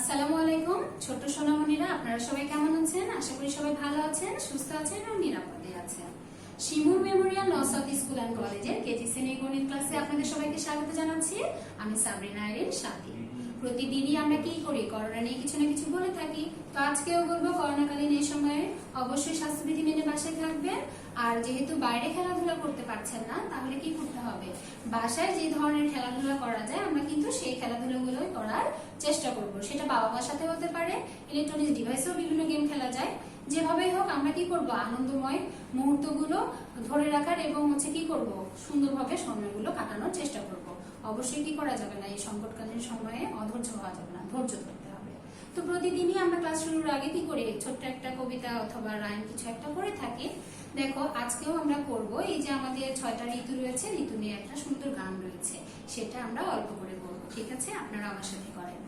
আসসালামু আলাইকুম ছোট সোনামণিরা, আপনারা সবাই কেমন আছেন? আশা করি সবাই ভালো আছেন, সুস্থ আছেন এবং নিরাপদে আছেন। শিমুর মেমোরিয়াল নওসাদ স্কুল অ্যান্ড কলেজের কেজি শ্রেণীর গণিত ক্লাসে আপনাদের সবাইকে স্বাগত জানাচ্ছি। আমি সাবরিনা আইরিন সাথী। প্রতিদিনই আমরা কি করি, করোনা নিয়ে কিছু না কিছু বলে থাকি। তো আজকেও বলবো, করোনাকালীন এই সময়ে অবশ্যই স্বাস্থ্যবিধি মেনে বাসায় থাকবেন। আর যেহেতু বাইরে খেলাধুলা করতে পারছেন না, তাহলে কি করতে হবে? বাসায় যে ধরনের খেলাধুলা করা যায় আমরা কিন্তু সেই খেলাধুলাগুলোই করার চেষ্টা করব। সেটা বাবা মার সাথে হতে পারে, ইলেকট্রনিক্স ডিভাইসেও বিভিন্ন গেম খেলা যায়। যেভাবেই হোক আমরা কি করব, আনন্দময় মুহূর্তগুলো ধরে রাখার এবং কি করব, সুন্দরভাবে সময়গুলো কাটানোর চেষ্টা করব। অবশ্যই কি করা যাবে না, এই সংকটকালীন সময়ে অধৈর্য হওয়া যাবে না, ধৈর্য ধরতে হবে। তো প্রতিদিনই আমরা ক্লাস শুরুর আগে কি করি, ছোট্ট একটা কবিতা অথবা রাইম কিছু একটা করে থাকি। দেখো, আজকেও আমরা করব, এই যে আমাদের 6টা ঋতু রয়েছে, ঋতু নিয়ে একটা সুন্দর গান রয়েছে, সেটা আমরা অল্প করে করব। ঠিক আছে, আপনারা আমার সাথে করেন।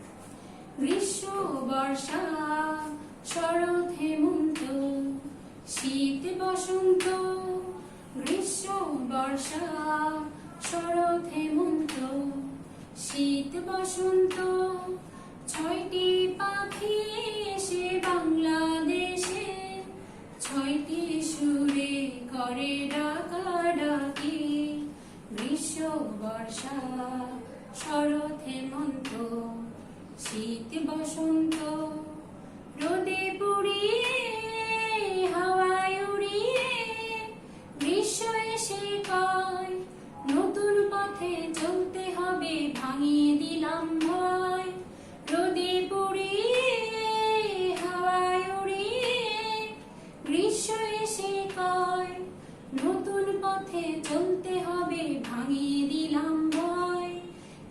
গ্রীষ্ম, বর্ষা, শরৎ, হেমন্ত, শীত, বসন্ত। গ্রীষ্ম, বর্ষা, শরৎ, হেমন্ত, শীত, বসন্ত। 6টি পাখি এসে বাংলাদেশে, 6টি সুরে করে ডাকাডাকি। গ্রীষ্ম, বর্ষা, শরৎ, হেমন্ত, শীত, বসন্ত। রোদে পুড়িয়ে, হাওয়ায় উড়িয়ে, গ্রীষ্ম এসে কয় নতুন পথে চলতে হবে, ভাঙিয়ে দিলাম ভয়। রোদে পুড়িয়ে, হাওয়ায় উড়িয়ে, গ্রীষ্ম এসে কয় নতুন পথে চলতে হবে, ভাঙিয়ে দিলাম ভয়।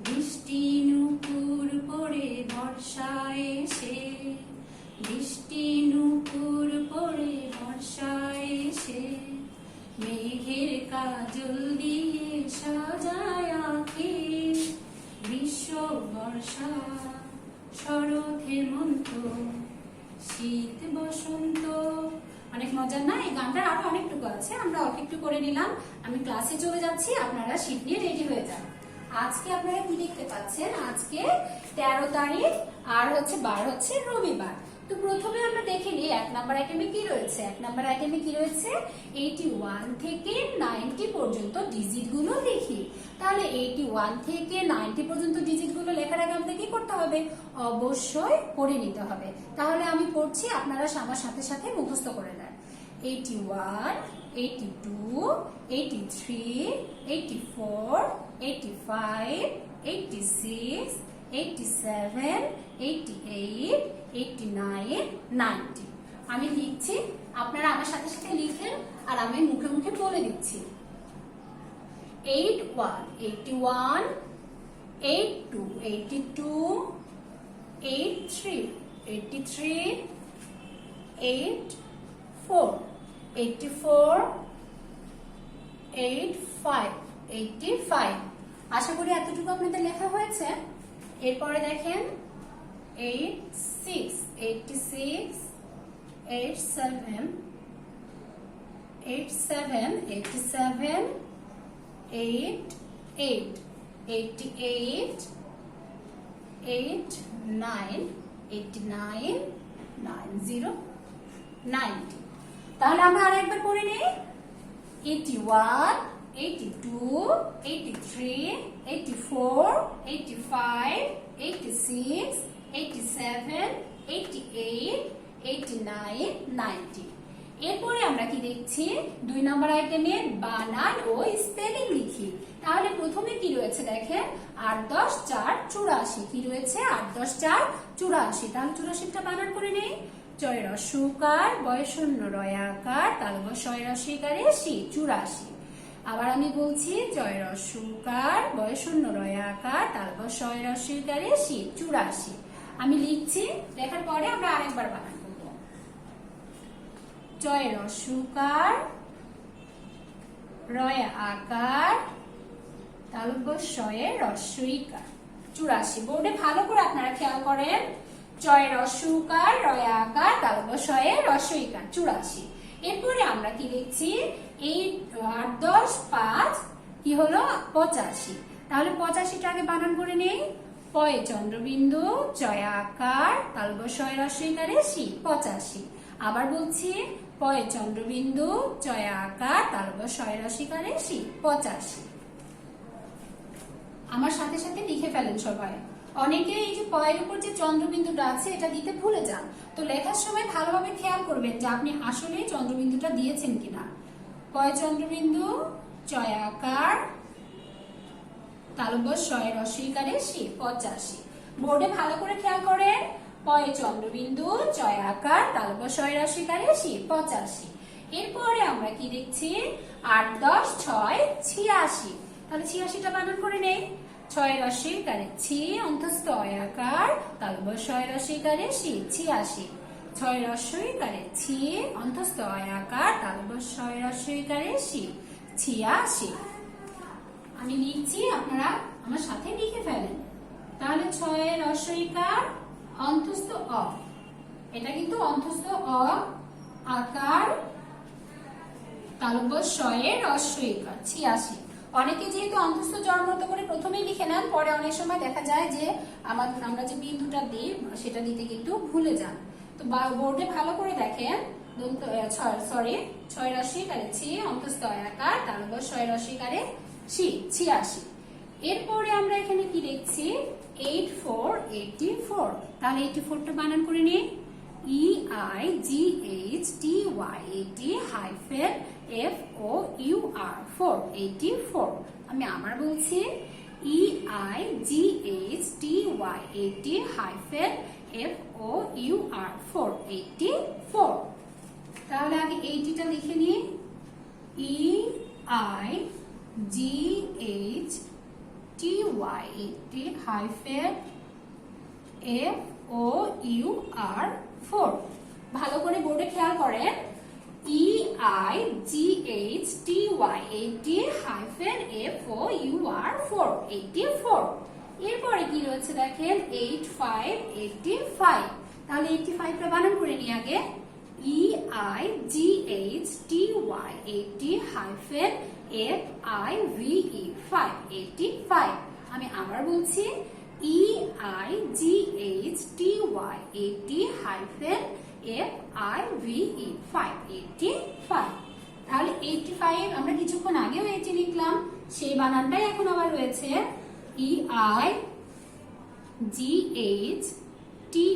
বৃষ্টি নুপুর পড়ে বর্ষায় এসে, বৃষ্টি নুপুর পড়ে বর্ষায় এসে, মেঘের কাজল দিয়ে সাজায় আঁখি। গ্রীষ্ম, বর্ষা, শরৎ, হেমন্ত, শীত, বসন্ত। অনেক মজার না? এই গানটার আরো অনেকটুকু আছে, আমরা অল্প একটু করে নিলাম। আমি ক্লাসে চলে যাচ্ছি, আপনারা শীত নিয়ে রেডি হয়ে যান। আজকে আপনারা কি দেখতে পাচ্ছেন, আজকে 13 তারিখ আর 12 হচ্ছে রবিবার। তো প্রথমে আমরা দেখে নিই 1 নাম্বার আইটেমে কি রয়েছে। 1 নাম্বার আইটেমে কি রয়েছে, 81 থেকে 90 পর্যন্ত ডিজিট গুলো লিখি। তাহলে 81 থেকে 90 পর্যন্ত ডিজিট গুলো লেখার আগে আমাদের কি করতে হবে, অবশ্যই পড়ে নিতে হবে। তাহলে আমি পড়ছি, আপনারা আমার সাথে সাথে মুখস্থ করে নেন। 81, 82, 83, 84, 85, 86, 87, 88, 89, 90। আমি লিখছি, আপনারা আমার সাথে সাথে লিখেন আর আমি মুখে মুখে বলে দিচ্ছি। 81, 81, 82, 82, 83, 83, 84, 84, 85, 85। আশা করি এতটুকু আপনাদের লেখা হয়েছে। এরপরে দেখেন 86, 86, 87, 87, 87, 88, 88, 89, 89, 90, 90। তাহলে আমরা আরেকবার পড়ে নেই। 81, 82, 83, 84, 85, 86, 87, 88, 89, 90। এরপরে আমরা কি দেখছি, 2 নম্বর আইটেমে বানান ও স্পেলিং লিখি। তাহলে প্রথমে কি রয়েছে দেখেন, 8 10 4 84। কি রয়েছে, 8 10 4 84। তাহলে 84টা বানান করে নেই। জয় রস্যকার, বয় শূন্য রয়াকার, তালব শয় রস্যকারে শি, 84। আবার আমি বলছি, জয় রস্যকার, বয় শূন্য রয়াকার, তালব শয় রস্যকারে শি, 84। আমি লিখছি, লেখার পরে আমরা আরেকবার বানান করব। জয় রস্যকার, রয়া আকার, তালব্য শয়ে রস্যইকার, 84। বোর্ডে ভালো করে আপনারা খেয়াল করেন। জয় রস্যকার, রয়া আকার, তালব্য শয়ে রস্যইকার, 84। এরপরে আমরা কি লিখছি, এই 8 10 5 কি হলো 85। তাহলে 85টা আগে বানান করে নেই। পয়ে চন্দ্রবিন্দু, জয়া আকার, তালব্য শয় রস্বইকারে সি 85। আবার বলছি, পয়ে চন্দ্রবিন্দু, জয়া আকার, তালব্য শয় রস্বইকারে সি 85। আমার সাথে সাথে লিখে ফেলেন সবাই। অনেকে এই যে পয়ের উপর যে চন্দ্রবিন্দুটা আছে এটা দিতে ভুলে যান, তো লেখার সময় ভালোভাবে খেয়াল করবেন যে আপনি আসলে চন্দ্রবিন্দুটা দিয়েছেন কিনা। পয়ে চন্দ্রবিন্দু, জয়া আকার, তালব্য শয় রস্বইকারে সি 85। বোর্ডে ভালো করে খেয়াল করেন, পয়ে চন্দ্রবিন্দু, জয়া আকার, তালব্য শয় রস্বইকারে সি 85। এরপরে আমরা কি দেখছি, 8 10 6 86। তাহলে 86টা বানান করে নেই। ছয় রস্বইকারে ছি, অন্তস্থ অয়াকার, তালব্য শয় রস্বইকারে সি 86। ছয় রস্বইকারে ছি, অন্তস্থ অয়াকার, তালব্য শয় রস্বইকারে সি 86। আমি লিখছি, আপনারা আমার সাথে লিখে ফেলেন। তাহলে ছয় রস্বইকার, অন্তস্থ অ, এটা কিন্তু অন্তস্থ অ আকার, তালব্য শয়ে রস্বইকার 86। অনেকে যেহেতু অন্তস্থ জ্বর মতো করে প্রথমেই লিখে নেন, পরে অনেক সময় দেখা যায় যে আমরা যে বিন্দুটা দিই সেটা দিতে কিন্তু ভুলে যান। তো বোর্ডে ভালো করে দেখেন, ছয় রস্বইকারে ছি, অন্তস্থ অয়াকার, তালব্য শয় রস্বইকারে সি 86। এরপরে আমরা এখানে কি দেখছি, 84 84। তাহলে 84টা বানান করে নিই, EIGHTY 4 84। আমি আবার বলছি, EIGHTY 4 84। তাহলে আগে 80টা লিখে নিই, EIGHTY 4 ভালো করে বোর্ডে খেয়াল করেন, EIGHTY 4 84। এরপরে কি রয়েছে দেখেন, 85 85। তাহলে 85টা বানান করে নিই আগে, EIGHTY 5 আমি আবার বলছি, EIGHTY 5 তাহলে 85 আমরা কিছুক্ষণ আগেও 80 লিখলাম, সেই বানানটাই এখন আবার রয়েছে, EIGHTY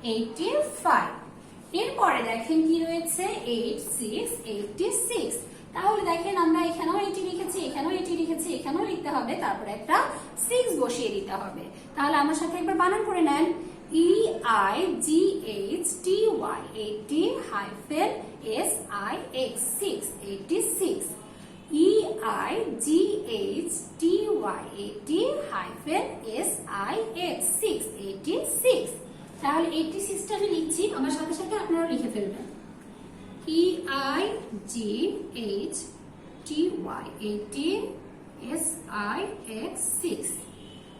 85। এরপরে দেখেন কি রয়েছে, 86 86। তাহলে দেখেন আমরা এখানেও 80 লিখেছি, এখানেও 80 লিখেছি, এখানেও লিখতে হবে, তারপরে একটা 6 বসিয়ে দিতে হবে। তাহলে আমার সাথে একবার বানান করে নেন, EIGHTY 86 EIGHTY 86। তাহলে 86টা আমি লিখছি, আমার সাথে সাথে আপনারা লিখে ফেলবেন, EIGHTY 86।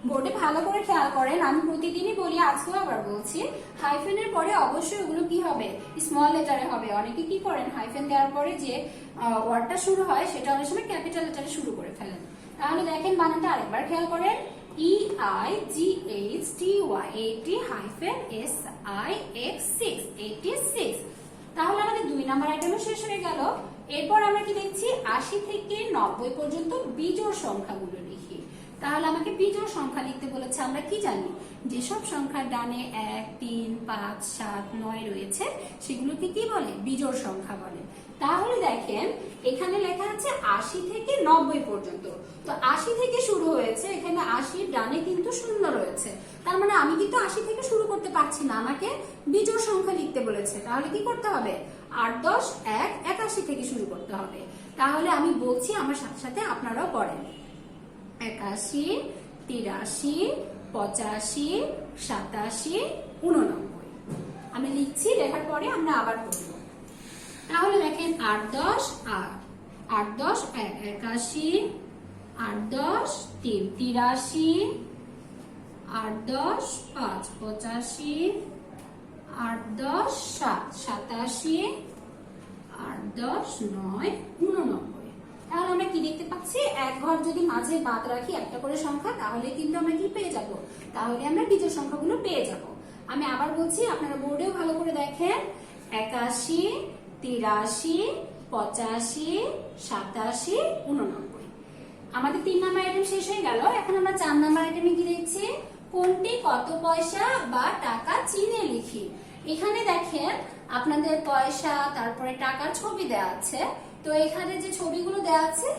বোর্ডে ভালো করে খেয়াল করেন, আমি প্রতিদিনই বলি, আজকেও আবার বলছি, হাইফেনের পরে অবশ্যই ওগুলো কি হবে, স্মল লেটারে হবে। অনেকে কি করেন, হাইফেন দেওয়ার পরে যে ওয়ার্ডটা শুরু হয় সেটা অনেক সময় ক্যাপিটাল লেটারে শুরু করে ফেলেন। তাহলে দেখেন বানানটা আরেকবার খেয়াল করেন, EIGHTY 86। তাহলে আমাদের 2 নাম্বার আইটেমও শেষ হয়ে গেল। এরপর আমরা কি দেখছি, 80 থেকে 90 পর্যন্ত বিজোড় সংখ্যাগুলো লিখি। তাহলে আমাকে বিজোড় সংখ্যা লিখতে বলেছে, আমরা কি জানি, যেসব সংখ্যার ডানে 1 3 5 7 9 রয়েছে সেগুলোকে কি বলে, বিজোড় সংখ্যা বলে। তাহলে দেখেন এখানে লেখা আছে 80 থেকে 90 পর্যন্ত। তো 80 থেকে শুরু হয়েছে, এখানে 80 ডানে কিন্তু 0 রয়েছে, তার মানে আমি কিন্তু 80 থেকে শুরু করতে পারছি না, আমাকে বিজোড় সংখ্যা লিখতে বলেছে। তাহলে কি করতে হবে, 8 10 1 81 থেকে শুরু করতে হবে। তাহলে আমি বলছি, আমার সাথে সাথে আপনারাও করেন, 81 83 85 87 89। আমি লিখছি, লেখার পরে আমরা আবার করব। তাহলে দেখেন 8 10 8 10 1 81 8 10 3 83 8 10 5 85 8 10 7 87 8 10 9 89। তাহলে আমরা কি দেখতে পাচ্ছি, এক ঘর যদি মাঝে বাদ রাখি একটা করে সংখ্যা, তাহলে কিন্তু আমরা কি পেয়ে যাব, তাহলে আমরা বিজোড় সংখ্যাগুলো পেয়ে যাব। আমি আবার বলছি, আপনারা বোর্ডেও ভালো করে দেখেন, 81, 83, 85, 87, 89। আমাদের 3 নাম্বার আইটেম শেষ হয়ে গেল। এখন আমরা 4 নাম্বার আইটেমে কি দেখছি, কোনটি কত পয়সা বা টাকা চিহ্নে লিখি। এখানে দেখেন আপনাদের পয়সা তারপরে টাকার ছবি দেওয়া আছে। তো এখানে যে ছবিগুলো দেওয়া আছে,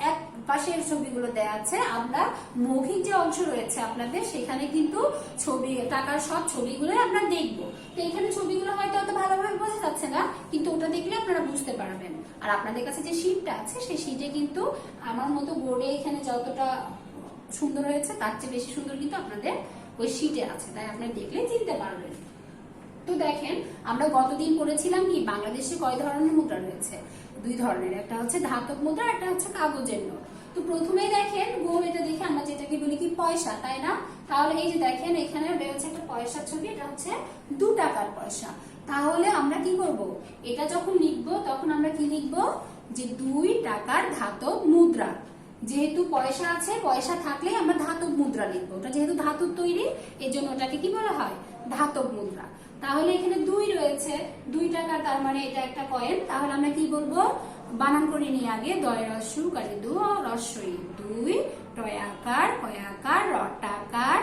এক পাশের ছবিগুলো দেওয়া আছে, আমরা মৌখিক যে অংশ রয়েছে আপনাদের, সেখানে কিন্তু ছবি টাকার সব ছবিগুলো আমরা দেখব। তো এখানে ছবিগুলো হয়তো অত ভালোভাবে বোঝা যাচ্ছে না, কিন্তু ওটা দেখলে আপনারা বুঝতে পারবেন। আর আপনাদের কাছে যে শীটটা আছে, সেই শীটে কিন্তু আমার মতো বোর্ডে এখানে যতটা সুন্দর হয়েছে তার চেয়ে বেশি সুন্দর কিন্তু আপনাদের ওই শীটে আছে, তাই আপনারা দেখলে চিনতে পারবেন। তো দেখেন, আমরা গতদিন করেছিলাম কি, বাংলাদেশে কয় ধরনের মুদ্রা রয়েছে, 2 ধরনের, একটা হচ্ছে ধাতব মুদ্রা, একটা হচ্ছে কাগজের নোট। তো প্রথমেই দেখেন গোল, এটা দেখে আমরা যেটাকে বলি কি পয়সা, তাই না? তাহলে এই যে দেখেন এখানে রয়েছে একটা পয়সার ছবি, এটা হচ্ছে 2 টাকার পয়সা। তাহলে আমরা কি করব, এটা যখন লিখবো তখন আমরা কি লিখবো, যে 2 টাকার ধাতব মুদ্রা। যেহেতু পয়সা আছে, পয়সা থাকলেই আমরা ধাতব মুদ্রা লিখবো, ওটা যেহেতু ধাতুর তৈরি, এর জন্য ওটাকে কি বলা হয়, ধাতব মুদ্রা। তাহলে এখানে 2 রয়েছে, 2 টাকা, তার মানে এটা একটা কয়েন। তাহলে আমরা কি বলবো, বানান করে নিয়ে আগে, দয় রস্যু কারে 2 রস্যই 2, টয় আকার কয় আকার র টাকার,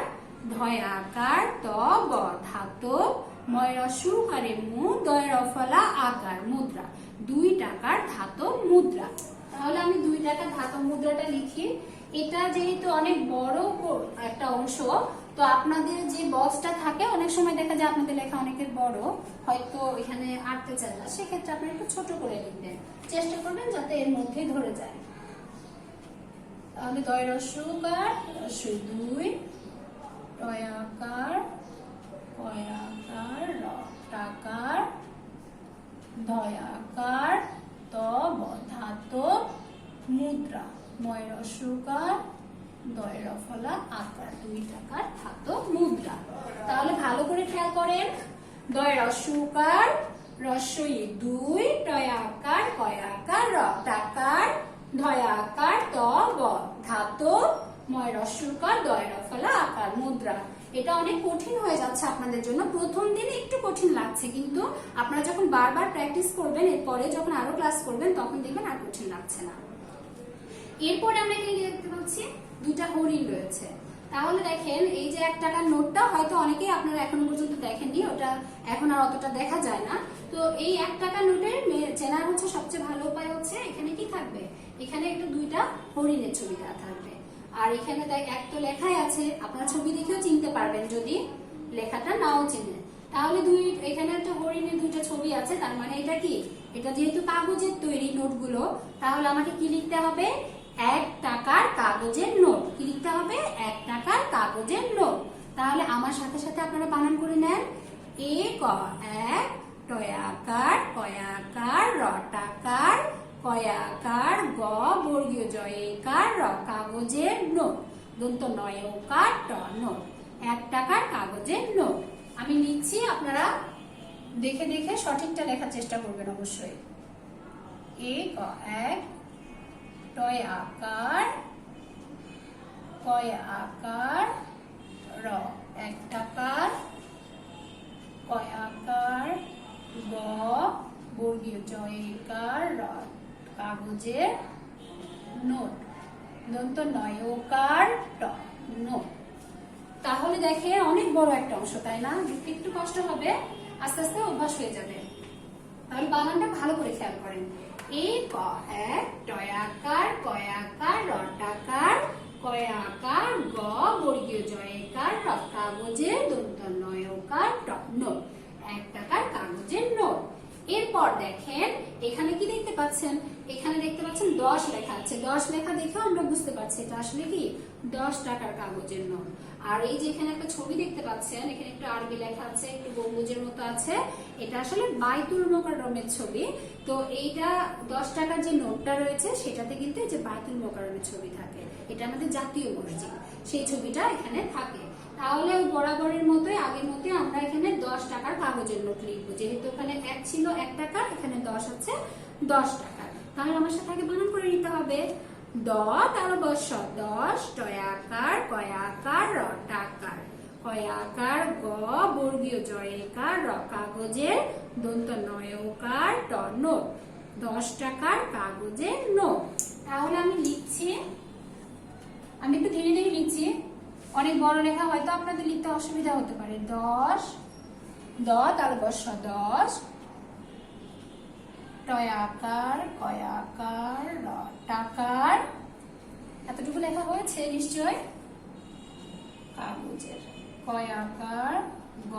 ধয় আকার ত ব ধাতব, ময় রস্যু কারে মু, দয় রফলা আকার মুদ্রা, 2 টাকার ধাতব মুদ্রা। তাহলে আমি 2 টাকার ধাতব মুদ্রাটা লিখি। এটা যেহেতু অনেক বড় একটা অংশ, তো আপনাদের যে বক্সটা থাকে, অনেক সময় দেখা যায় আপনাদের লেখা অনেকের বড়, হয়তো এখানে আটতে চায় না, সেক্ষেত্রে আপনারা একটু ছোট করে লিখবেন, চেষ্টা করবেন যাতে এর মধ্যেই ধরে যায়। তাহলে দয় রস্যকার রস্যই 2, টয় আকার কয় আকার র টাকার, ধয় আকার ত ব ধাতব মুদ্রা, ময় রস্যকার দয় রফলা আকার, 2 টাকার ধাতব মুদ্রা। তাহলে ভালো করে খেয়াল করেন, দয় রস্যকার রস্যই 2, টয় আকার কয় আকার র টাকার, ধয় আকার ত ব ধাতব, ময় রস্যকার দয় রফলা আকার মুদ্রা। এটা অনেক কঠিন হয়ে যাচ্ছে আপনাদের জন্য, প্রথম দিনে একটু কঠিন লাগছে, কিন্তু আপনারা যখন বারবার প্র্যাকটিস করবেন, এরপরে যখন আরো ক্লাস করবেন, তখন দেখবেন আর কঠিন লাগছে না। এরপরে আমরা এখানে দেখতে পাচ্ছি 2টা হরিণ রয়েছে। তাহলে দেখেন, এই যে 1 টাকার নোটটা হয়তো অনেকেই আপনারা এখনো পর্যন্ত দেখেননি, ওটা এখন আর অতটা দেখা যায় না। তো এই 1 টাকার নোটের চেনার হচ্ছে সবচেয়ে ভালো উপায় হচ্ছে, এখানে কি থাকবে, এখানে একটু 2টা হরিণের ছবি দেওয়া থাকবে। আর এখানে এক তো লেখাই আছে, আপনারা ছবি দেখেও চিনতে পারবেন যদি লেখাটা নাও চিনেন। তাহলে এখানে একটা হরিণের 2টা ছবি আছে, তার মানে এটা কি, এটা যেহেতু কাগজের তৈরি নোটগুলো, তাহলে আমাকে কি লিখতে হবে, 1 টাকার কাগজের নোট। কি লিখতে হবে, 1 টাকার কাগজের নোট। তাহলে আমার সাথে সাথে আপনারা বানান করে নেন, এ ক 1, টয় আকার কয় আকার র টাকার, কয় আকার গ বর্গীয় জয়কার র কাগজের নোট, দন্ত নয় ওকার ট নোট, 1 টাকার কাগজের নোট। আমি লিখছি, আপনারা দেখে দেখে সঠিকটা লেখার চেষ্টা করবেন অবশ্যই। এ ক 1, টয় আকার কয় আকার র 1 টাকার, কয় আকার গ বর্গীয় জয়কার র কাগজের নোট, দন্ত নয় ওকার ট নোট। তাহলে দেখেন অনেক বড় একটা অংশ, তাই না? দেখতে একটু কষ্ট হবে, আস্তে আস্তে অভ্যাস হয়ে যাবে। তাহলে বানানটা ভালো করে খেয়াল করেন, এ ক 1, টয় আকার কয় আকার র টাকার, কয় আকার গ বর্গীয় জয়কার র কাগজের, দন্ত নয় ওকার ট নোট, 1 টাকার কাগজের নোট। এরপর দেখেন, এখানে কি দেখতে পাচ্ছেন, এখানে দেখতে পাচ্ছেন 10 লেখা আছে। 10 লেখা দেখেও আমরা বুঝতে পারছি এটা আসলে কি 10 টাকার কাগজের নোট। আর এই যে এখানে একটা ছবি দেখতে পাচ্ছেন, এখানে একটু আরবি লেখা আছে, একটু গম্বুজের মতো আছে, এটা আসলে বাইতুল মোকাররমের ছবি। তো এইটা 10 টাকার যে নোটটা রয়েছে, সেটাতে কিন্তু এই যে বাইতুল মোকাররমের ছবি থাকে, এটা আমাদের জাতীয় মসজিদ, সেই ছবিটা এখানে থাকে। তাহলে বরাবরের মতোই, আগের মতোই আমরা এখানে 10 টাকার কাগজের নোট লিখবো, যেহেতু ওখানে 1 ছিল 1 টাকা, এখানে 10 আছে 10 টাকার। তাহলে আমার সাথে আগে বানান করে নিতে হবে। দ তালবস্য দশ, টয়াকার কয়াকার র টাকার, কয়াকার গ বর্গীয় জয়কার র কাগজের দন্ত নয়কার ট নোট, 10 টাকার কাগজের নোট। তাহলে আমি লিখছি, আমি একটু ধীরে ধীরে লিখছি, অনেক বড় লেখা হয়তো আপনাদের লিখতে অসুবিধা হতে পারে। 10 দ তালবস্য 10, টয়াকার কয়াকার র টাকার, এতটুকু লেখা হয়েছে নিশ্চয়, কাগজের কয়াকার গ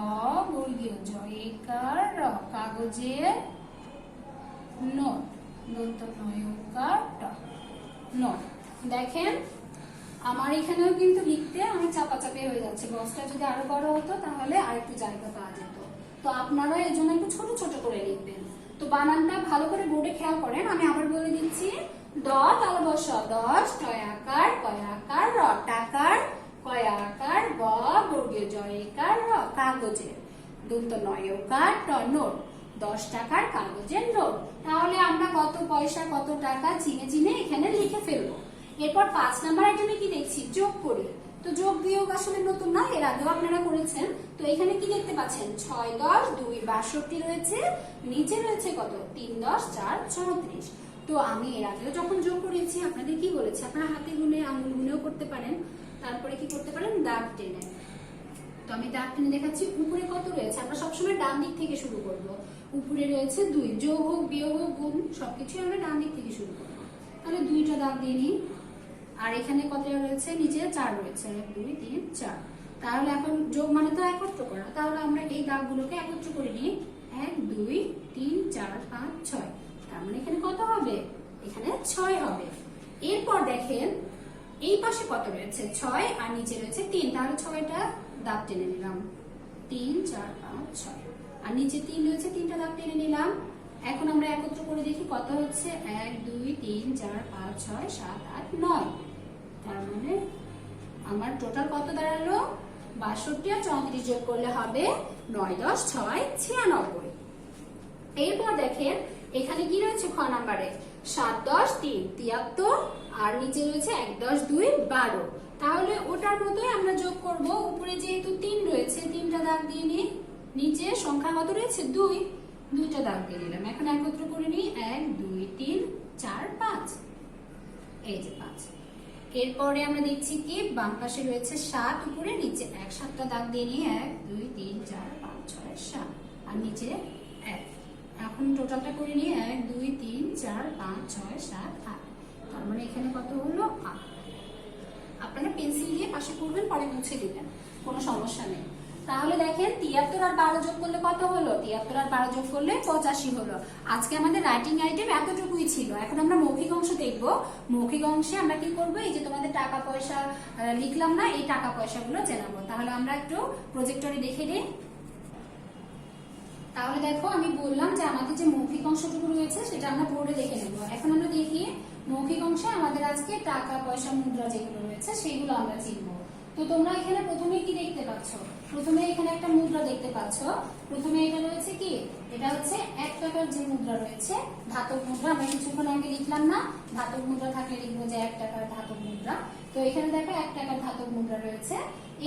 বর্গীয় জয়কার র কাগজের নোট, দন্ত নয়কার ট নোট। দেখেন আমার এখানেও কিন্তু লিখতে অনেক চাপাচাপি হয়ে যাচ্ছে, বক্সটা যদি আরো বড় হতো তাহলে আরেকটু জায়গা পাওয়া যেত। তো আপনারা এর জন্য একটু ছোট ছোট করে লিখবেন। তো বানানটা ভালো করে বোর্ডে খেয়াল করেন, আমি আবার বলে দিচ্ছি। দ তালবস্য 10, টয়াকার কয়াকার র টাকার, কয়াকার গ বর্গীয় জয়কার র কাগজের দন্ত নয়কার ট নোট, 10 টাকার কাগজের নোট। তাহলে আমরা কত পয়সা কত টাকা চিনে চিনে এখানে লিখে ফেলবো। এরপর 5 নাম্বার আইটেমে কি দেখছি, যোগ করি। তো যোগ বিয়োগ আসলে নতুন না, এর আগেও আপনারা করেছেন। তো এখানে কি দেখতে পাচ্ছেন, 6 10 2 62 রয়েছে, নিচে রয়েছে কত 3 10 4 34। তো আমি এর আগেও যখন যোগ করেছি আপনাদের কি বলেছি, আপনারা হাতে গুনে আঙুল গুনেও করতে পারেন, তারপরে কি করতে পারেন দাগ টেনে। তো আমি দাগ টেনে দেখাচ্ছি, উপরে কত রয়েছে, আমরা সবসময় ডান দিক থেকে শুরু করব। উপরে রয়েছে 2, যোগ হোক বিয়োগ হোক গুণ সবকিছু আমরা ডান দিক থেকে শুরু করব। তাহলে 2টা দাগ দিয়ে নিই। আর এখানে কত রয়েছে, নিচে 4 রয়েছে, 1 2 3 4। তাহলে এখন যোগ মানে তো একত্র করা, তাহলে আমরা এই দাগগুলোকে একত্র করে নিই। 1 2 3 4 5 6, তার মানে এখানে কত হবে, এখানে 6 হবে। এরপর দেখেন এই পাশে কত রয়েছে, 6 আর নিচে রয়েছে 3, তাহলে 6টা দাগ টেনে নিলাম, 3 4 5 6, আর নিচে 3 রয়েছে, 3টা দাগ টেনে নিলাম। এখন আমরা একত্র করে দেখি কত হচ্ছে, 1 2 3 4 5 6 7 8 9। তার মানে আমার টোটাল কত দাঁড়ালো, 62 আর 34 যোগ করলে হবে 9 10 6 96। এরপর দেখেন এখানে কি রয়েছে, খ নাম্বারে 7 10 3 73, আর নিচে রয়েছে 1 10 2 12। তাহলে ওটার মতোই আমরা যোগ করব। উপরে যেহেতু 3 রয়েছে, 3টা দাগ দিয়ে নিই। নিচে সংখ্যা কত রয়েছে, 2, 2টা দাগ দিয়ে নিলাম। এখন একত্র করে নিই, 1 2 3 4 5, এই যে 5। এরপরে আমরা দেখছি কি বাম পাশে রয়েছে 7, উপরে নিচে 1, 7টা দাগ দিয়ে নিই, 1 2 3 4 5 6 7, আর নিচে 1। এখন টোটালটা করে নিই, 1 2 3 4 5 6 7 8, তার মানে এখানে কত হলো 8। আপনারা পেন্সিল দিয়ে পাশে করবেন, পরে মুছে দিবেন, কোনো সমস্যা নেই। তাহলে দেখেন 73 আর 12 যোগ করলে কত হলো, 73 আর 12 যোগ করলে 85 হলো। আজকে আমাদের রাইটিং আইটেম এতটুকুই ছিল। এখন আমরা মৌখিক অংশ দেখবো। মৌখিক অংশে আমরা কি করবো, এই যে তোমাদের টাকা পয়সা লিখলাম না, এই টাকা পয়সাগুলো জানাবো। তাহলে আমরা একটু প্রজেক্টরে দেখে নিই। তাহলে দেখো আমি বললাম যে আমাদের যে মৌখিক অংশটুকু রয়েছে সেটা আমরা বোর্ডে দেখে নেব। এখন আমরা দেখি মৌখিক অংশে আমাদের আজকে টাকা পয়সা মুদ্রা যেগুলো রয়েছে সেগুলো আমরা চিনব। তো তোমরা এখানে প্রথমে কি দেখতে পাচ্ছ, প্রথমে এখানে একটা মুদ্রা দেখতে পাচ্ছ। প্রথমে এটা রয়েছে কি, এটা হচ্ছে 1 টাকার যে মুদ্রা রয়েছে, ধাতব মুদ্রা। আমরা কিছুক্ষণ আগে লিখলাম না, ধাতব মুদ্রা থাকলে লিখবো যে 1 টাকার ধাতব মুদ্রা। তো এখানে দেখো 1 টাকার ধাতব মুদ্রা রয়েছে।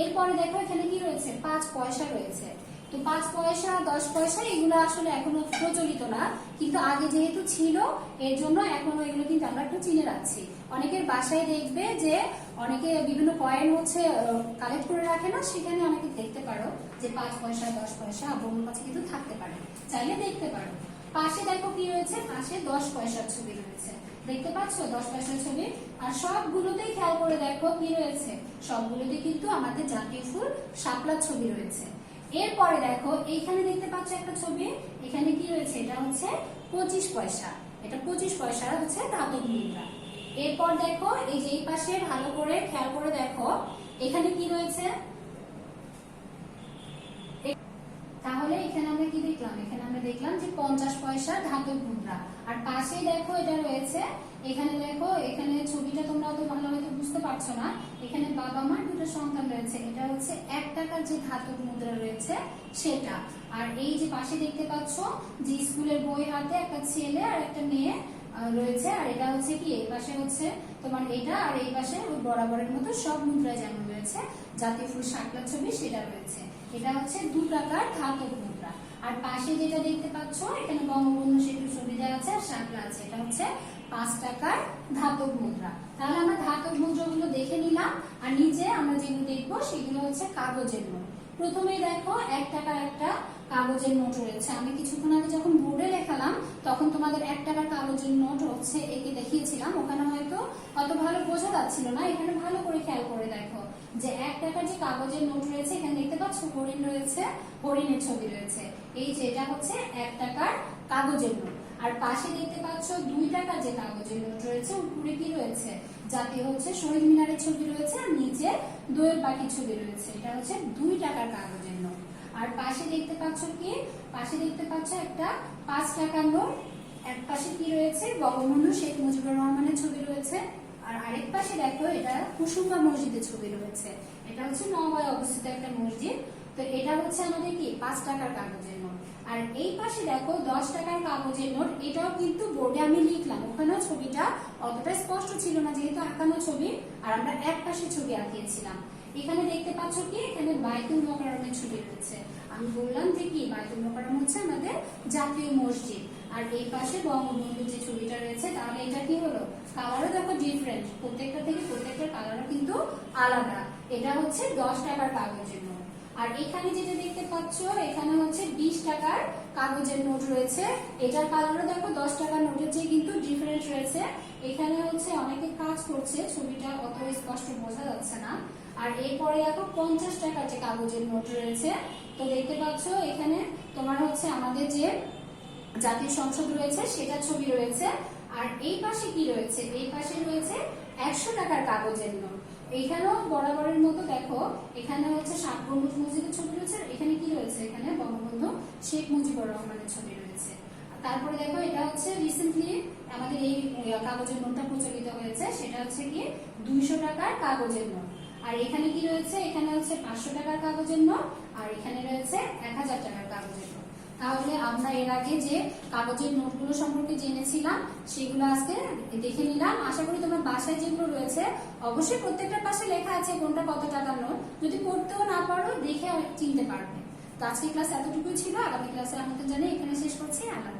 এরপরে দেখো এখানে কি রয়েছে, 5 পয়সা রয়েছে। তো 5 পয়সা 10 পয়সা এগুলো আসলে এখনো প্রচলিত না, কিন্তু আগে যেহেতু ছিল এর জন্য এখনো এগুলো কিন্তু আমরা একটু চিনে রাখছি। অনেকের বাসায় দেখবে যে অনেকে বিভিন্ন কয়েন হচ্ছে কালেক্ট করে রাখে না, সেখানে অনেকে দেখতে পারো যে 5 পয়সা 10 পয়সা আপনার কাছে কিন্তু থাকতে পারে, চাইলে দেখতে পারো। পাশে দেখো কি রয়েছে, পাশে 10 পয়সার ছবি রয়েছে, দেখতে পাচ্ছ 10 পয়সার ছবি। আর সবগুলোতেই খেয়াল করে দেখো কি রয়েছে, সবগুলোতে কিন্তু আমাদের জাতীয় ফুল শাপলার ছবি রয়েছে। এরপরে দেখো এইখানে দেখতে পাচ্ছ একটা ছবি, এখানে কি রয়েছে, এটা হচ্ছে 25 পয়সা, এটা 25 পয়সার হচ্ছে ধাতব মুদ্রা। এরপর দেখো এই যে এই পাশে ভালো করে খেয়াল করে দেখো এখানে কি রয়েছে, তাহলে এখানে আমরা কি দেখলাম, এখানে আমরা দেখলাম যে 50 পয়সা ধাতব মুদ্রা। আর পাশেই দেখো এটা রয়েছে, এখানে দেখো এখানে ছবিটা তোমরা তো ভালো হয়তো বুঝতে পারছো না, এখানে বাবা মার দুটো সন্তান রয়েছে, এটা হচ্ছে 1 টাকার যে ধাতব মুদ্রা রয়েছে সেটা। আর এই যে পাশে দেখতে পাচ্ছ যে স্কুলের বই হাতে একটা ছেলে আর একটা মেয়ে রয়েছে। আর এটা হচ্ছে কি এই পাশে হচ্ছে তোমার এটা, আর এই পাশে ওই বরাবরের মতো সব মুদ্রা যেমন রয়েছে জাতীয় ফুল শাপলার ছবি সেটা রয়েছে। এটা হচ্ছে 2 টাকার ধাতব মুদ্রা। আর পাশে যেটা দেখতে পাচ্ছ এখানে বঙ্গবন্ধু সেতুর ছবি দেওয়া আছে আর শাপলা আছে, এটা হচ্ছে 5 টাকার ধাতব মুদ্রা। তাহলে আমরা ধাতব মুদ্রাগুলো দেখে নিলাম। আর নিচে আমরা যেগুলো দেখবো সেগুলো হচ্ছে কাগজের নোট। প্রথমেই দেখো 1 টাকার একটা কাগজের নোট রয়েছে। আমি কিছুক্ষণ আগে যখন বোর্ডে লেখালাম তখন তোমাদের 1 টাকার কাগজের নোট হচ্ছে একে দেখিয়েছিলাম, ওখানে হয়তো অত ভালো বোঝা যাচ্ছিল না। এখানে ভালো করে খেয়াল করে দেখো যে 1 টাকার যে কাগজের নোট রয়েছে এখানে দেখতে পাচ্ছ হরিণ রয়েছে, হরিণের ছবি রয়েছে। এই যে এটা হচ্ছে 1 টাকার কাগজের নোট। আর পাশে দেখতে পাচ্ছ 2 টাকার যে কাগজের নোট রয়েছে উপরে কি রয়েছে জাতীয় হচ্ছে শহীদ মিনারের ছবি রয়েছে আর নিচে দোয়েল পাখির ছবি রয়েছে, এটা হচ্ছে 2 টাকার কাগজের নোট। আর পাশে দেখতে পাচ্ছ কি, পাশে দেখতে পাচ্ছ একটা 5 টাকার নোট। এক পাশে কি রয়েছে বঙ্গবন্ধু শেখ মুজিবুর রহমানের ছবি রয়েছে। আর আরেক পাশে দেখো এটা কুসুমবা মসজিদের ছবি রয়েছে, এটা হচ্ছে নওগাঁয় অবস্থিত একটা মসজিদ। তো এটা হচ্ছে আমাদের কি 5 টাকার কাগজের নোট। আর এই পাশে দেখো 10 টাকার কাগজের নোট, এটাও কিন্তু বোর্ডে আমি লিখলাম, ওখানেও ছবিটা অতটা স্পষ্ট ছিল না যেহেতু আঁকানো ছবি, আর আমরা এক পাশে ছবি আঁকিয়েছিলাম। এখানে দেখতে পাচ্ছ কি এখানে বাইতুল মোকাররমের ছবি রয়েছে। আমি বললাম যে কি বাইতুল মোকাররম হচ্ছে আমাদের জাতীয় মসজিদ। আর এই পাশে বঙ্গবন্ধুর যে ছবিটা রয়েছে, তাহলে এটা কি হলো কালারও দেখো ডিফারেন্ট, প্রত্যেকটা থেকে প্রত্যেকটার কালারও কিন্তু আলাদা। এটা হচ্ছে 10 টাকার কাগজের নোট। আর এখানে যেটা দেখতে পাচ্ছ এখানে হচ্ছে 20 টাকার কাগজের নোট রয়েছে, এটার কালারও দেখো 10 টাকার নোটের চেয়ে কিন্তু ডিফারেন্ট রয়েছে। এখানে হচ্ছে অনেকে কাজ করছে, ছবিটা অত স্পষ্ট বোঝা যাচ্ছে না। আর এরপরে দেখো 50 টাকার যে কাগজের নোট রয়েছে, তো দেখতে পাচ্ছ এখানে তোমার হচ্ছে আমাদের যে জাতীয় সংসদ রয়েছে সেটা ছবি রয়েছে। আর এই পাশে কি রয়েছে, এই পাশে রয়েছে 100 টাকার কাগজের নোট। এইখানেও বরাবরের মতো দেখো এখানে হচ্ছে 7 গম্বুজ মসজিদের ছবি রয়েছে, এখানে কি রয়েছে এখানে বঙ্গবন্ধু শেখ মুজিবুর রহমানের ছবি রয়েছে। তারপরে দেখো এটা হচ্ছে রিসেন্টলি আমাদের এই কাগজের নোটটা প্রচলিত হয়েছে, সেটা হচ্ছে কি 200 টাকার কাগজের নোট। আর এখানে কি রয়েছে, এখানে হচ্ছে 500 টাকার কাগজের নোট, আর এখানে রয়েছে 1000 টাকার কাগজের নোট। তাহলে আমরা এর আগে যে কাগজের নোটগুলো সম্পর্কে জেনেছিলাম সেগুলো আজকে দেখে নিলাম। আশা করি তোমার বাসায় যেগুলো রয়েছে অবশ্যই প্রত্যেকটা পাশে লেখা আছে কোনটা কত টাকার নোট, যদি পড়তেও না পারো দেখে চিনতে পারবে। তো আজকে ক্লাস এতটুকুই ছিল, আগামী ক্লাসে আমাদের জানিয়ে এখানে শেষ করছি। আল্লাহ।